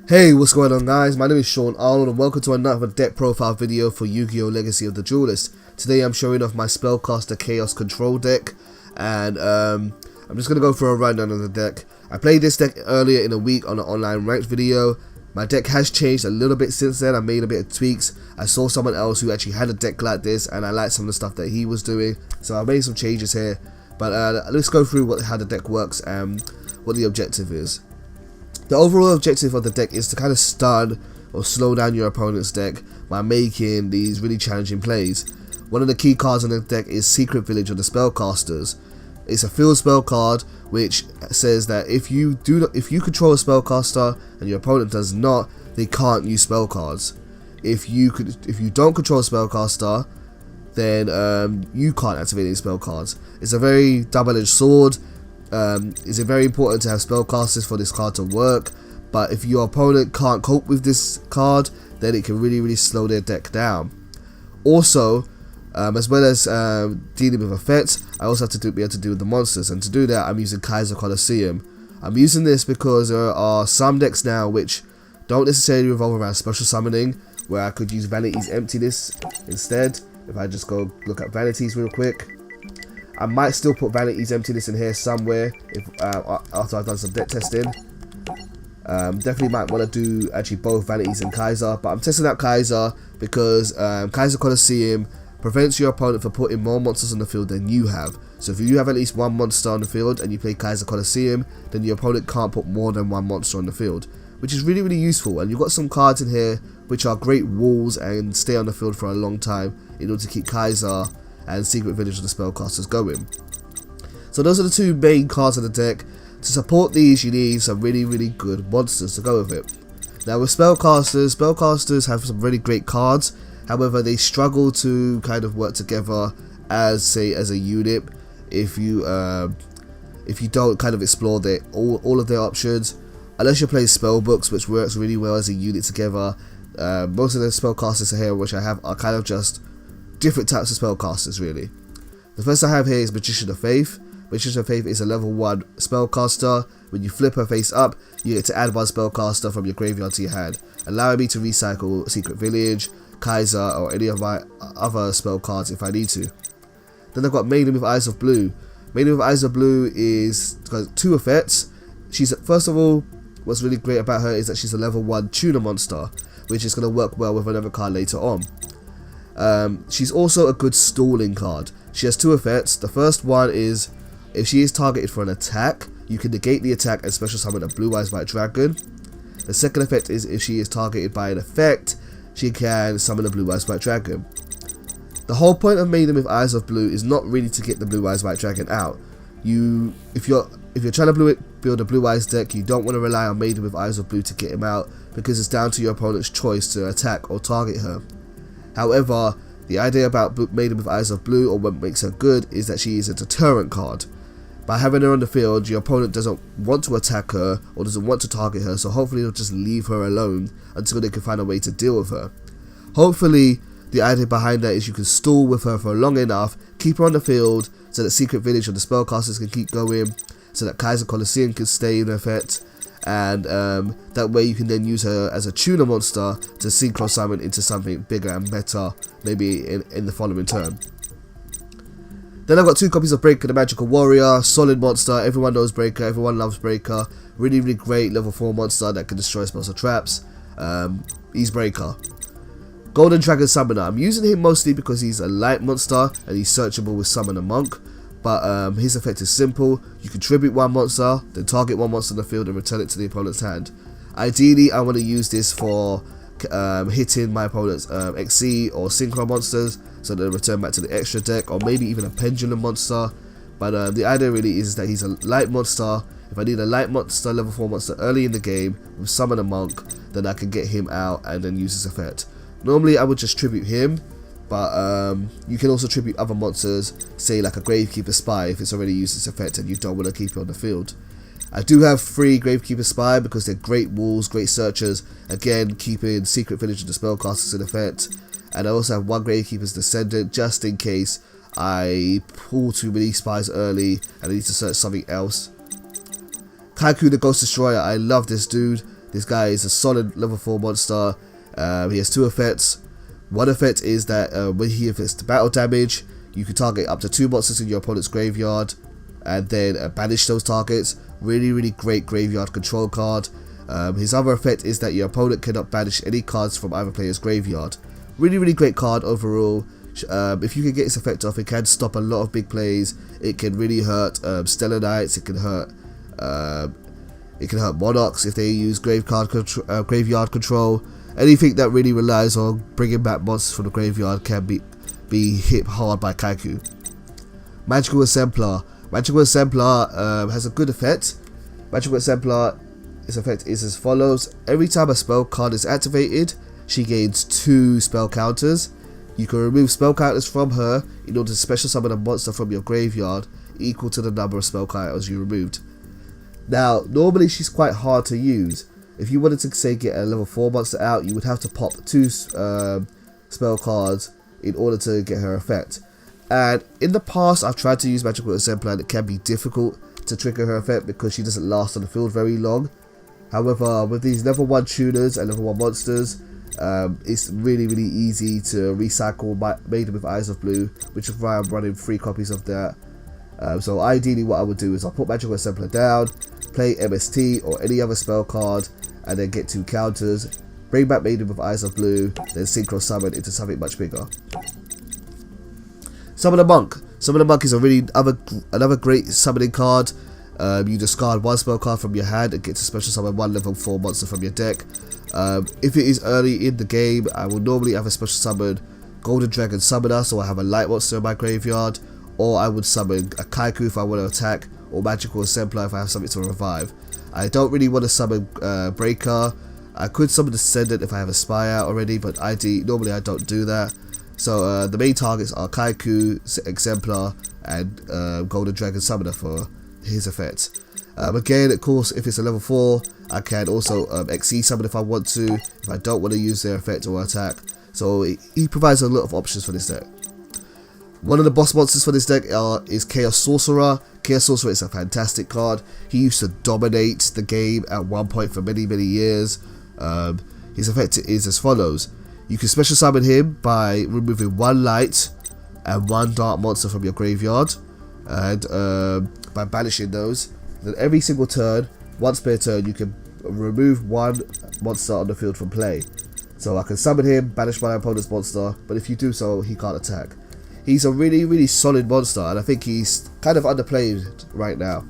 Hey, what's going on guys? My name is Sean Arnold and welcome to another deck profile video for Yu-Gi-Oh! Legacy of the Duelist. Today I'm showing off my Spellcaster Chaos Control deck and I'm just going to go for a rundown of the deck. I played this deck earlier in the week on an online ranked video. My deck has changed a little bit since then. I made a bit of tweaks. I saw someone else who actually had a deck like this and I liked some of the stuff that he was doing. So I made some changes here. But let's go through how the deck works and what the objective is. The overall objective of the deck is to kind of stun or slow down your opponent's deck by making these really challenging plays. One of the key cards on the deck is Secret Village of the Spellcasters. It's a field spell card which says that if you control a spellcaster and your opponent does not, they can't use spell cards. If you don't control a spellcaster, then you can't activate any spell cards. It's a very double-edged sword. It's very important to have spellcasters for this card to work, but if your opponent can't cope with this card, then it can really slow their deck down. Also, as well as dealing with effects, I also have to be able to deal with the monsters, and to do that I'm using Kaiser Colosseum. I'm using this because there are some decks now which don't necessarily revolve around special summoning, where I could use Vanity's Emptiness instead. If I just go look at Vanities real quick, I might still put Vanity's Emptiness in here somewhere if after I've done some deck testing. Definitely might want to do actually both Vanities and Kaiser, but I'm testing out Kaiser because Kaiser Colosseum prevents your opponent from putting more monsters on the field than you have. So if you have at least one monster on the field and you play Kaiser Colosseum, then your opponent can't put more than one monster on the field, which is really useful. And you've got some cards in here which are great walls and stay on the field for a long time in order to keep Kaiser and Secret Village of the Spellcasters going. So those are the two main cards of the deck. To support these, you need some really good monsters to go with it. Now with Spellcasters have some really great cards. However, they struggle to kind of work together as a unit if you don't kind of explore all of their options. Unless you're playing spell books, which works really well as a unit together. Most of the spellcasters here which I have are kind of just different types of spellcasters really. The first I have here is Petition of Faith. Petition of Faith is a level 1 spellcaster. When you flip her face up, you get to add one spellcaster from your graveyard to your hand, allowing me to recycle Secret Village, Kaiser, or any of my other spell cards if I need to. Then I've got Maiden with Eyes of Blue. Maiden with Eyes of Blue is got two effects. First of all, what's really great about her is that she's a level 1 tuner monster, which is going to work well with another card later on. She's also a good stalling card. She has two effects. The first one is if she is targeted for an attack, you can negate the attack and special summon a Blue Eyes White Dragon. The second effect is if she is targeted by an effect, she can summon a Blue Eyes White Dragon. The whole point of Maiden with Eyes of Blue is not really to get the Blue Eyes White Dragon out. If you're trying to build a Blue Eyes deck, you don't want to rely on Maiden with Eyes of Blue to get him out, because it's down to your opponent's choice to attack or target her. However, the idea about Maiden with Eyes of Blue, or what makes her good, is that she is a deterrent card. By having her on the field, your opponent doesn't want to attack her or doesn't want to target her, so hopefully they'll just leave her alone until they can find a way to deal with her. Hopefully, the idea behind that is you can stall with her for long enough, keep her on the field so that Secret Village of the Spellcasters can keep going, so that Kaiser Colosseum can stay in effect, and that way you can then use her as a tuner monster to synchro summon into something bigger and better, maybe in the following turn. Then I've got two copies of Breaker the Magical Warrior, solid monster. Everyone knows Breaker, everyone loves Breaker. Really great level 4 monster that can destroy spells or traps. He's Breaker. Golden Dragon Summoner. I'm using him mostly because he's a light monster and he's searchable with Summon a Monk. But his effect is simple. You contribute one monster, then target one monster in the field and return it to the opponent's hand. Ideally, I want to use this for hitting my opponent's XC or Synchro monsters, so they return back to the extra deck, or maybe even a Pendulum monster. But the idea really is that he's a light monster. If I need a light monster, level 4 monster early in the game with Summon a Monk, then I can get him out and then use his effect. Normally I would just tribute him, but you can also tribute other monsters, say like a Gravekeeper Spy if it's already used its effect and you don't want to keep it on the field. I do have 3 Gravekeeper Spy because they're great walls, great searchers, again keeping Secret Village of the Spellcasters in effect. And I also have 1 Gravekeeper's Descendant just in case I pull too many spies early and I need to search something else. Kaku the Ghost Destroyer, I love this dude. This guy is a solid level 4 monster. He has 2 effects. One effect is that when he inflicts battle damage, you can target up to 2 monsters in your opponent's graveyard and then banish those targets. Really great graveyard control card. His other effect is that your opponent cannot banish any cards from either player's graveyard. Really great card overall. If you can get this effect off, it can stop a lot of big plays. It can really hurt Stellar Knights. It can hurt Monarchs if they use graveyard control. Anything that really relies on bringing back monsters from the graveyard can be hit hard by Kaku. Magical Exemplar. Magical Exemplar has a good effect. Magical Exemplar, its effect is as follows. Every time a spell card is activated, she gains 2 spell counters. You can remove spell counters from her in order to special summon a monster from your graveyard equal to the number of spell counters you removed. Now, normally she's quite hard to use. If you wanted to say get a level 4 monster out, you would have to pop 2 spell cards in order to get her effect. And in the past, I've tried to use Magical Exemplar and it can be difficult to trigger her effect because she doesn't last on the field very long. However, with these level 1 tuners and level 1 monsters, it's really easy to recycle Maiden with Eyes of Blue, which is why I'm running 3 copies of that. So ideally what I would do is I'll put Magical Exemplar down, play MST or any other spell card, and then get 2 counters, bring back Maiden with Eyes of Blue, then synchro summon into something much bigger. Summon the Monk. Summon the Monk is another great summoning card. You discard 1 spell card from your hand and get to special summon 1 level 4 monster from your deck. If it is early in the game, I will normally have a special summon Golden Dragon Summoner, so I have a light monster in my graveyard, or I would summon a Kaku if I want to attack, or Magical Exemplar if I have something to revive. I don't really want to summon Breaker. I could summon Descendant if I have a Spy out already, but normally I don't do that. So the main targets are Kaku, Exemplar, and Golden Dragon Summoner for his effects. Again, of course, if it's a level 4, I can also XE summon if I want to, if I don't want to use their effect or attack. So he provides a lot of options for this deck. One of the boss monsters for this deck is Chaos Sorcerer. Chaos Sorcerer is a fantastic card. He used to dominate the game at one point for many years. His effect is as follows. You can special summon him by removing 1 light and 1 dark monster from your graveyard, and by banishing those. Then every single turn, once per turn, you can remove 1 monster on the field from play. So I can summon him, banish my opponent's monster, but if you do so, he can't attack. He's a really solid monster, and I think he's kind of underplayed right now.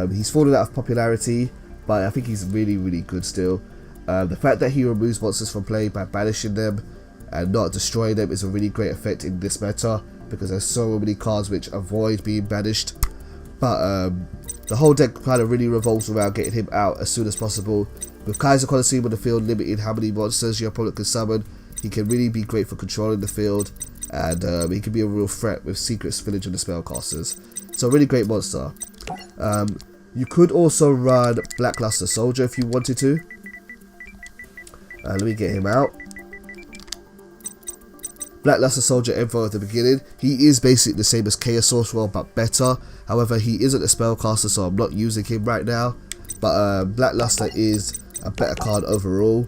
He's fallen out of popularity, but I think he's really good still. The fact that he removes monsters from play by banishing them and not destroying them is a really great effect in this meta, because there's so many cards which avoid being banished. But the whole deck kind of really revolves around getting him out as soon as possible. With Kaiser Colosseum on the field limiting how many monsters your opponent can summon, he can really be great for controlling the field, and he can be a real threat with Secret Spillage and the Spellcasters. So really great monster. You could also run Blackluster Soldier if you wanted to. Let me get him out. Blackluster Soldier Info at the beginning. He is basically the same as Chaos Sorcerer, but better. However, he isn't a Spellcaster, so I'm not using him right now. But Blackluster is a better card overall.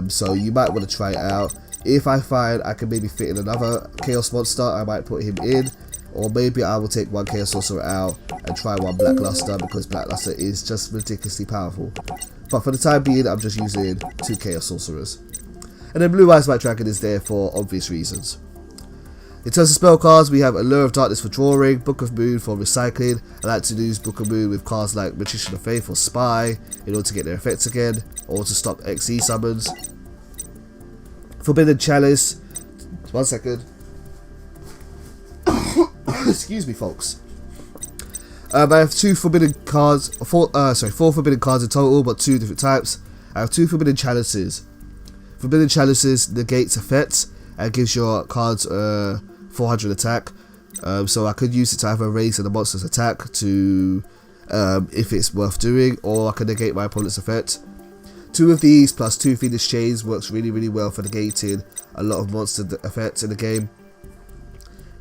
So you might want to try it out. If I find I can maybe fit in another Chaos Monster, I might put him in. Or maybe I will take 1 Chaos Sorcerer out and try 1 Blackluster, because Blackluster is just ridiculously powerful. But for the time being, I'm just using 2 Chaos Sorcerers. And then Blue Eyes White Dragon is there for obvious reasons. In terms of spell cards, we have Allure of Darkness for drawing, Book of Moon for recycling. I like to use Book of Moon with cards like Petition of Faith or Spy in order to get their effects again, or to stop XE summons. Forbidden Chalice. 1 second. Excuse me, folks. I have 2 forbidden cards, 4 forbidden cards in total, but 2 different types. I have 2 forbidden chalices. Forbidden chalices negates effects and gives your cards 400 attack. So I could use it to either raise the monster's attack to if it's worth doing, or I can negate my opponent's effect. 2 of these plus 2 Phoenix Chains works really well for negating a lot of monster effects in the game.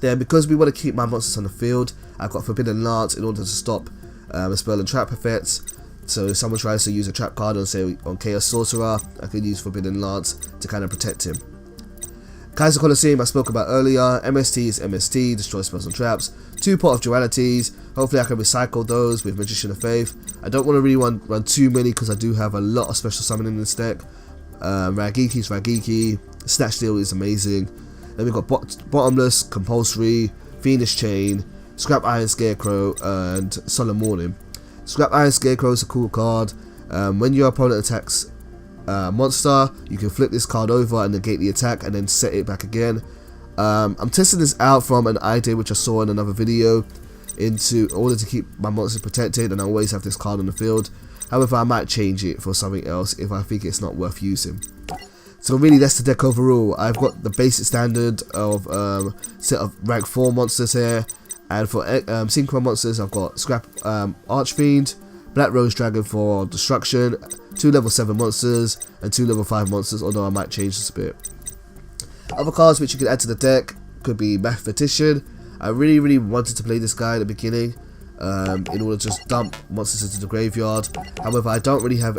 Then, because we want to keep my monsters on the field, I've got Forbidden Lance in order to stop spell and trap effects. So if someone tries to use a trap card on, say, on Chaos Sorcerer, I could use Forbidden Lance to kind of protect him. Kaiser Colosseum I spoke about earlier. MST is MST, destroy spells and traps. 2 Pot of Dualities. Hopefully I can recycle those with Petition of Faith. I don't want to really run too many because I do have a lot of special summoning in this deck. Ragiki is Ragiki. Snatch Steal is amazing. Then we've got Bottomless, Compulsory, Fiendish Chain, Scrap Iron Scarecrow, and Solemn Warning. Scrap Iron Scarecrow is a cool card. When your opponent attacks monster, you can flip this card over and negate the attack and then set it back again. I'm testing this out from an idea which I saw in another video in order to keep my monsters protected, and I always have this card on the field. However, I might change it for something else if I think it's not worth using. So really that's the deck overall. I've got the basic standard of set of rank 4 monsters here, and for synchro monsters I've got Scrap Archfiend, Black Rose Dragon for destruction, 2 level 7 monsters and 2 level 5 monsters, although I might change this a bit. Other cards which you can add to the deck could be Mathematician. I really wanted to play this guy at the beginning in order to just dump monsters into the graveyard. However, I don't really have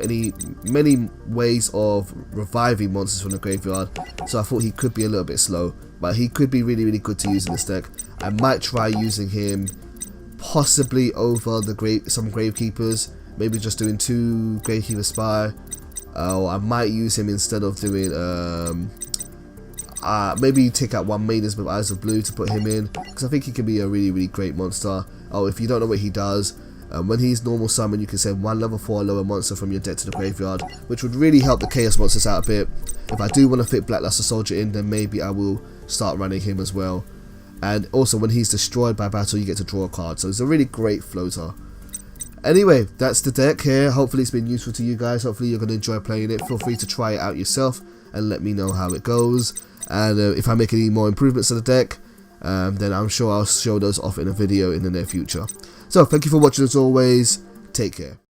many ways of reviving monsters from the graveyard, so I thought he could be a little bit slow, but he could be really good to use in this deck. I might try using him possibly over some Gravekeepers, maybe just doing 2 Gravekeeper Spy, or I might use him instead of doing maybe take out 1 Maidens with Eyes of Blue to put him in, because I think he can be a really great monster. Oh, if you don't know what he does, when he's normal summon, you can send 1 level 4 lower monster from your deck to the graveyard, which would really help the Chaos monsters out a bit. If I do want to fit Black Luster Soldier in, then maybe I will start running him as well. And also when he's destroyed by battle, you get to draw a card, so it's a really great floater. Anyway, that's the deck here. Hopefully it's been useful to you guys. Hopefully you're going to enjoy playing it. Feel free to try it out yourself and let me know how it goes. And if I make any more improvements to the deck, then I'm sure I'll show those off in a video in the near future. So thank you for watching as always. Take care.